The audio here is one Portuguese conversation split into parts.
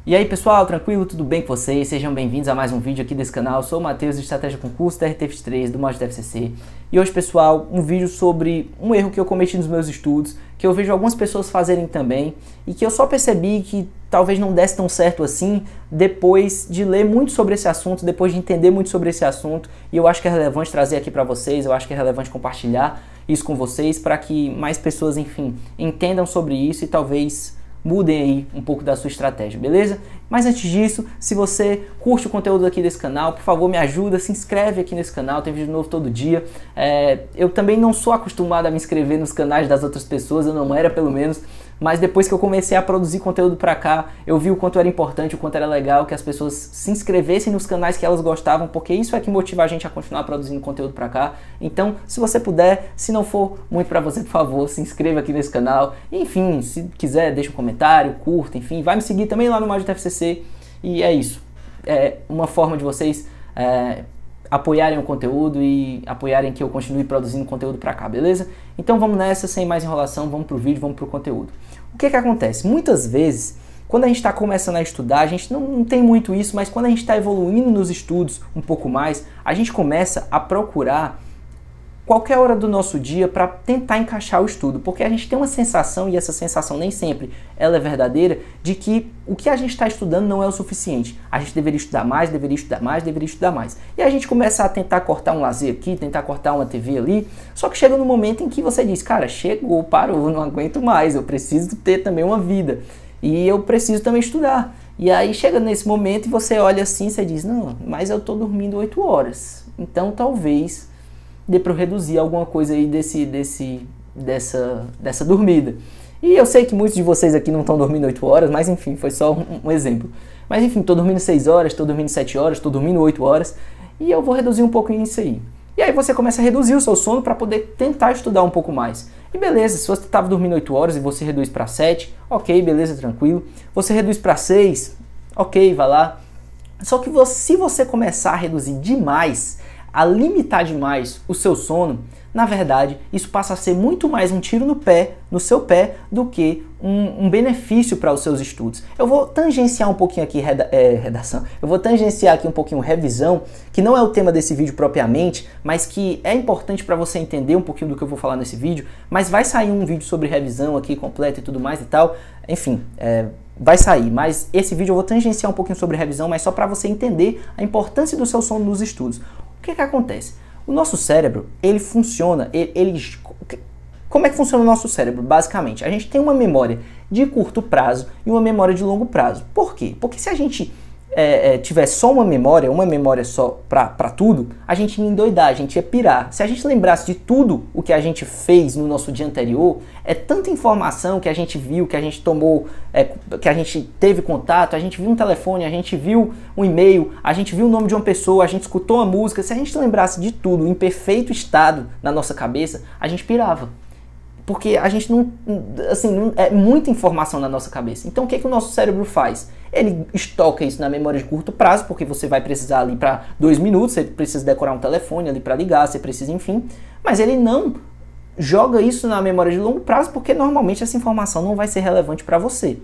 E aí pessoal, tranquilo? Tudo bem com vocês? Sejam bem-vindos a mais um vídeo aqui desse canal. Eu sou o Matheus, de Estratégia Concurso da RT23 do Mod da FCC. E hoje, pessoal, um vídeo sobre um erro que eu cometi nos meus estudos, que eu vejo algumas pessoas fazerem também, e que eu só percebi que talvez não desse tão certo assim depois de ler muito sobre esse assunto, depois de entender muito sobre esse assunto, e eu acho que é relevante trazer aqui para vocês, eu acho que é relevante compartilhar isso com vocês para que mais pessoas, enfim, entendam sobre isso e talvez mudem aí um pouco da sua estratégia, beleza? Mas antes disso, se você curte o conteúdo aqui desse canal, por favor me ajuda, se inscreve aqui nesse canal, tem vídeo novo todo dia. Eu também não sou acostumado a me inscrever nos canais das outras pessoas, eu não era pelo menos, mas depois que eu comecei a produzir conteúdo pra cá, eu vi o quanto era importante, o quanto era legal que as pessoas se inscrevessem nos canais que elas gostavam, porque isso é que motiva a gente a continuar produzindo conteúdo pra cá. Então, se você puder, se não for muito pra você, por favor, se inscreva aqui nesse canal. Enfim, se quiser, deixa um comentário, curta, enfim, vai me seguir também lá no Mod da FCC. E é isso. É uma forma de vocês apoiarem o conteúdo e apoiarem que eu continue produzindo conteúdo pra cá, beleza? Então vamos nessa, sem mais enrolação, vamos pro vídeo, vamos pro conteúdo. O que acontece? Muitas vezes, quando a gente está começando a estudar, a gente não tem muito isso, mas quando a gente está evoluindo nos estudos um pouco mais, a gente começa a procurar qualquer hora do nosso dia para tentar encaixar o estudo, porque a gente tem uma sensação, e essa sensação nem sempre ela é verdadeira, de que o que a gente está estudando não é o suficiente. A gente deveria estudar mais, deveria estudar mais, deveria estudar mais. E a gente começa a tentar cortar um lazer aqui, tentar cortar uma TV ali, só que chega no momento em que você diz, cara, chegou, parou, não aguento mais, eu preciso ter também uma vida. E eu preciso também estudar. E aí chega nesse momento e você olha assim e você diz, não, mas eu estou dormindo 8 horas, então talvez dê para reduzir alguma coisa aí dessa dormida. E eu sei que muitos de vocês aqui não estão dormindo 8 horas, mas enfim, foi só um exemplo. Mas enfim, estou dormindo 6 horas, estou dormindo 7 horas, estou dormindo 8 horas, e eu vou reduzir um pouquinho isso aí. E aí você começa a reduzir o seu sono para poder tentar estudar um pouco mais. E beleza, se você estava dormindo 8 horas e você reduz para 7, ok, beleza, tranquilo. Você reduz para 6, ok, vai lá. Só que se você começar a reduzir demais, a limitar demais o seu sono, na verdade, isso passa a ser muito mais um tiro no seu pé, do que um benefício para os seus estudos. Eu vou tangenciar um pouquinho aqui redação, eu vou tangenciar aqui um pouquinho revisão, que não é o tema desse vídeo propriamente, mas que é importante para você entender um pouquinho do que eu vou falar nesse vídeo, mas vai sair um vídeo sobre revisão aqui completo e tudo mais e tal, enfim, vai sair, mas esse vídeo eu vou tangenciar um pouquinho sobre revisão, mas só para você entender a importância do seu sono nos estudos. O que acontece? O nosso cérebro, ele funciona, como é que funciona o nosso cérebro? Basicamente, a gente tem uma memória de curto prazo e uma memória de longo prazo. Por quê? Porque se a gente tiver só uma memória só para tudo, a gente ia endoidar, a gente ia pirar. Se a gente lembrasse de tudo o que a gente fez no nosso dia anterior, é tanta informação que a gente viu, que a gente tomou, que a gente teve contato, a gente viu um telefone, a gente viu um e-mail, a gente viu o nome de uma pessoa, a gente escutou uma música. Se a gente lembrasse de tudo em perfeito estado na nossa cabeça, a gente pirava. Porque a gente não é muita informação na nossa cabeça. Então o que o nosso cérebro faz? Ele estoca isso na memória de curto prazo, porque você vai precisar ali para 2 minutos, você precisa decorar um telefone ali para ligar, você precisa, enfim. Mas ele não joga isso na memória de longo prazo, porque normalmente essa informação não vai ser relevante para você.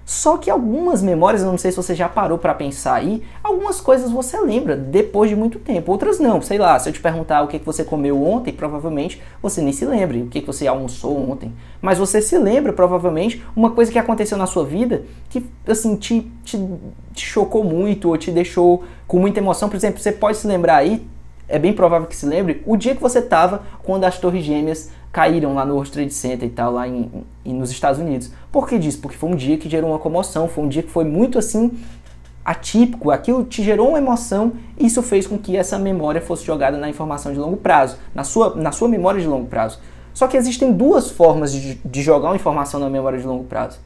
Só que algumas memórias, eu não sei se você já parou para pensar aí, algumas coisas você lembra depois de muito tempo, outras não. Sei lá, se eu te perguntar o que você comeu ontem, provavelmente você nem se lembre o que você almoçou ontem. Mas você se lembra, provavelmente, uma coisa que aconteceu na sua vida que, assim, te chocou muito ou te deixou com muita emoção. Por exemplo, você pode se lembrar aí, é bem provável que se lembre, o dia que você estava quando as Torres Gêmeas caíram lá no World Trade Center e tal, lá nos Estados Unidos. Por que disso? Porque foi um dia que gerou uma comoção, foi um dia que foi muito assim atípico, aquilo te gerou uma emoção e isso fez com que essa memória fosse jogada na informação de longo prazo, na sua memória de longo prazo. Só que existem duas formas de jogar uma informação na memória de longo prazo.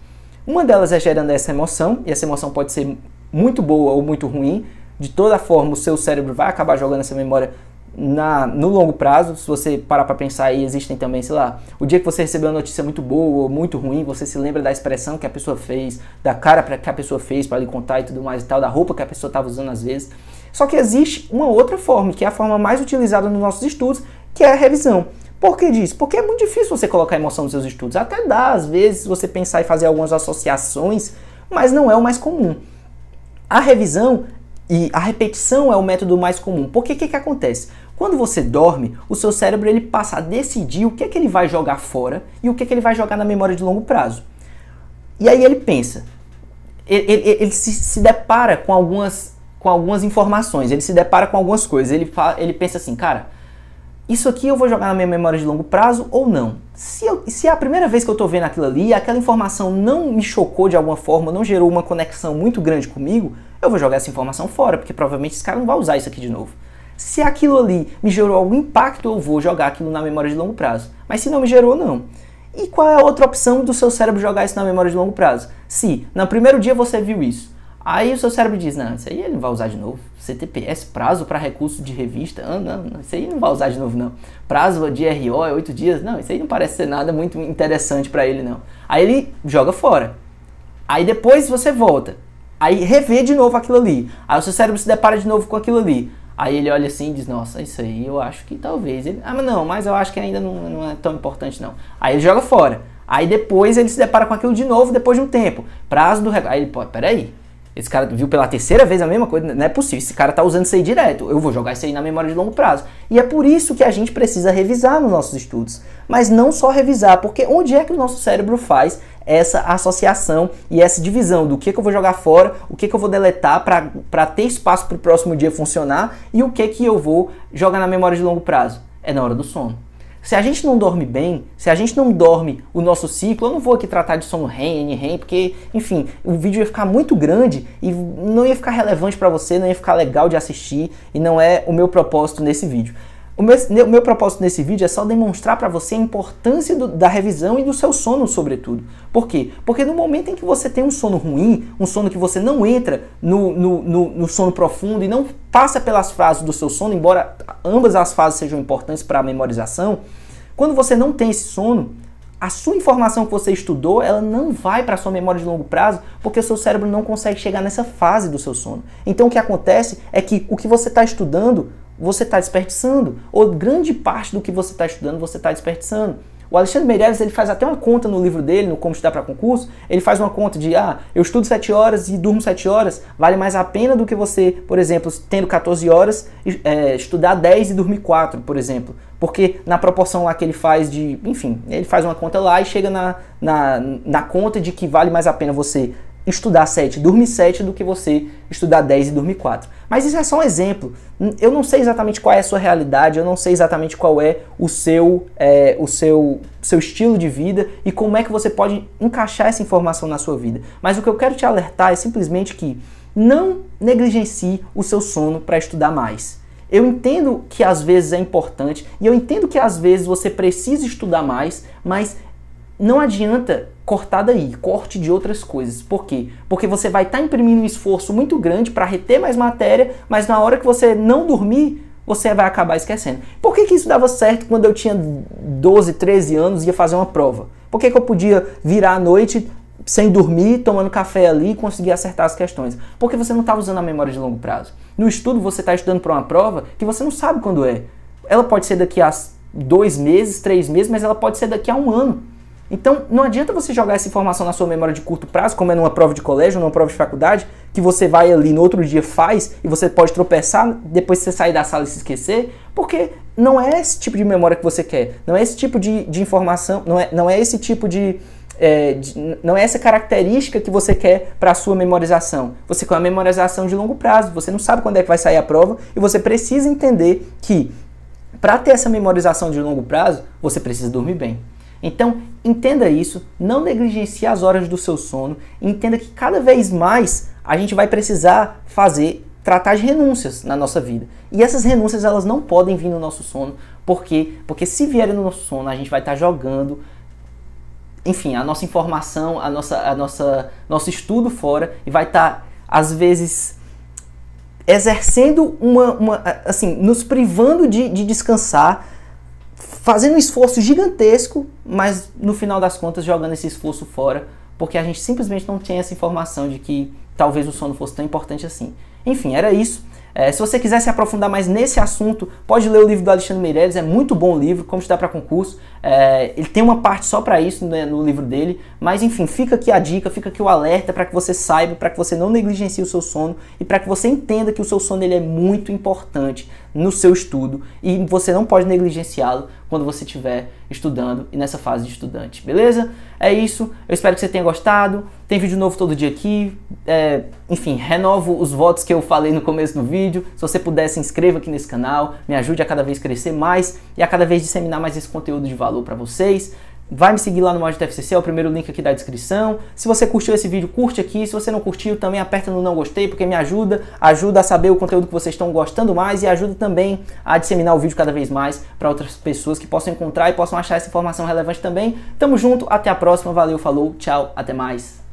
Uma delas é gerando essa emoção, e essa emoção pode ser muito boa ou muito ruim. De toda forma, o seu cérebro vai acabar jogando essa memória no longo prazo. Se você parar para pensar aí, existem também, sei lá, o dia que você recebeu uma notícia muito boa ou muito ruim, você se lembra da expressão que a pessoa fez, da cara que a pessoa fez para lhe contar e tudo mais e tal, da roupa que a pessoa estava usando às vezes. Só que existe uma outra forma, que é a forma mais utilizada nos nossos estudos, que é a revisão. Por que disso? Porque é muito difícil você colocar emoção nos seus estudos. Até dá, às vezes, se você pensar e fazer algumas associações, mas não é o mais comum. A revisão e a repetição é o método mais comum. Porque o que acontece? Quando você dorme, o seu cérebro ele passa a decidir o que é que ele vai jogar fora e o que é que ele vai jogar na memória de longo prazo. E aí ele pensa, ele se depara com algumas informações, ele se depara com algumas coisas, ele pensa assim, cara, isso aqui eu vou jogar na minha memória de longo prazo ou não? Se é a primeira vez que eu estou vendo aquilo ali, aquela informação não me chocou de alguma forma, não gerou uma conexão muito grande comigo, eu vou jogar essa informação fora, porque provavelmente esse cara não vai usar isso aqui de novo. Se aquilo ali me gerou algum impacto, eu vou jogar aquilo na memória de longo prazo. Mas se não me gerou, não. E qual é a outra opção do seu cérebro jogar isso na memória de longo prazo? Se no primeiro dia você viu isso, aí o seu cérebro diz, não, isso aí ele não vai usar de novo. CTPS, prazo para recurso de revista, não, isso aí não vai usar de novo não. Prazo de RO é 8 dias, não, isso aí não parece ser nada muito interessante para ele não. Aí ele joga fora. Aí depois você volta. Aí revê de novo aquilo ali. Aí o seu cérebro se depara de novo com aquilo ali. Aí ele olha assim e diz, nossa, isso aí eu acho que talvez... mas eu acho que ainda não é tão importante não. Aí ele joga fora. Aí depois ele se depara com aquilo de novo depois de um tempo. Prazo do... Aí ele, peraí, esse cara viu pela terceira vez a mesma coisa, não é possível, esse cara tá usando isso aí direto, eu vou jogar isso aí na memória de longo prazo. E é por isso que a gente precisa revisar nos nossos estudos. Mas não só revisar, porque onde é que o nosso cérebro faz essa associação e essa divisão do que eu vou jogar fora, o que eu vou deletar para ter espaço para o próximo dia funcionar e o que eu vou jogar na memória de longo prazo? É na hora do sono. Se a gente não dorme bem, se a gente não dorme o nosso ciclo, eu não vou aqui tratar de sono REM, porque, enfim, o vídeo ia ficar muito grande e não ia ficar relevante para você, não ia ficar legal de assistir e não é o meu propósito nesse vídeo. O meu propósito nesse vídeo é só demonstrar para você a importância da revisão e do seu sono, sobretudo. Por quê? Porque no momento em que você tem um sono ruim, um sono que você não entra no sono profundo e não passa pelas fases do seu sono, embora ambas as fases sejam importantes para a memorização, quando você não tem esse sono, a sua informação que você estudou, ela não vai para a sua memória de longo prazo, porque o seu cérebro não consegue chegar nessa fase do seu sono. Então o que acontece é que o que você está estudando, você está desperdiçando, ou grande parte do que você está estudando, você está desperdiçando. O Alexandre Meirelles, ele faz até uma conta no livro dele, no Como Estudar para Concurso, ele faz uma conta de, eu estudo 7 horas e durmo 7 horas, vale mais a pena do que você, por exemplo, tendo 14 horas, estudar 10 e dormir 4, por exemplo. Porque na proporção lá que ele faz de, enfim, ele faz uma conta lá e chega na conta de que vale mais a pena você estudar 7 e dormir 7 do que você estudar 10 e dormir 4. Mas isso é só um exemplo. Eu não sei exatamente qual é a sua realidade, eu não sei exatamente qual é o seu estilo de vida e como é que você pode encaixar essa informação na sua vida. Mas o que eu quero te alertar é simplesmente que não negligencie o seu sono para estudar mais. Eu entendo que às vezes é importante e eu entendo que às vezes você precisa estudar mais, mas não adianta cortar daí, corte de outras coisas. Por quê? Porque você vai estar imprimindo um esforço muito grande para reter mais matéria, mas na hora que você não dormir, você vai acabar esquecendo. Por que isso dava certo quando eu tinha 12, 13 anos e ia fazer uma prova? Por que eu podia virar à noite sem dormir, tomando café ali e conseguir acertar as questões? Porque você não estava usando a memória de longo prazo. No estudo, você está estudando para uma prova que você não sabe quando é. Ela pode ser daqui a 2 meses, 3 meses, mas ela pode ser daqui a 1 ano. Então, não adianta você jogar essa informação na sua memória de curto prazo, como é numa prova de colégio, numa prova de faculdade, que você vai ali no outro dia faz e você pode tropeçar, depois você sair da sala e se esquecer, porque não é esse tipo de memória que você quer, não é esse tipo de informação, não é esse tipo não é essa característica que você quer para a sua memorização. Você quer uma memorização de longo prazo, você não sabe quando é que vai sair a prova e você precisa entender que para ter essa memorização de longo prazo, você precisa dormir bem. Então, entenda isso, não negligencie as horas do seu sono, entenda que cada vez mais a gente vai precisar tratar de renúncias na nossa vida. E essas renúncias, elas não podem vir no nosso sono, por quê? Porque se vierem no nosso sono, a gente vai estar jogando, enfim, a nossa informação, nosso estudo fora e vai estar, às vezes, exercendo assim, nos privando de descansar, fazendo um esforço gigantesco, mas no final das contas jogando esse esforço fora, porque a gente simplesmente não tinha essa informação de que talvez o sono fosse tão importante assim. Enfim, era isso. Se você quiser se aprofundar mais nesse assunto, pode ler o livro do Alexandre Meirelles, é muito bom o livro, Como Estudar para Concurso. Ele tem uma parte só para isso, né, no livro dele, mas enfim, fica aqui a dica, fica aqui o alerta para que você saiba, para que você não negligencie o seu sono e para que você entenda que o seu sono ele é muito importante no seu estudo e você não pode negligenciá-lo quando você estiver estudando e nessa fase de estudante, beleza? É isso, eu espero que você tenha gostado, tem vídeo novo todo dia aqui, enfim, renovo os votos que eu falei no começo do vídeo, se você puder se inscreva aqui nesse canal, me ajude a cada vez crescer mais e a cada vez disseminar mais esse conteúdo de valor para vocês. Vai me seguir lá no Mod TFCC, é o primeiro link aqui da descrição. Se você curtiu esse vídeo, curte aqui. Se você não curtiu, também aperta no não gostei, porque me ajuda a saber o conteúdo que vocês estão gostando mais e ajuda também a disseminar o vídeo cada vez mais para outras pessoas que possam encontrar e possam achar essa informação relevante também. Tamo junto, até a próxima, valeu, falou, tchau, até mais.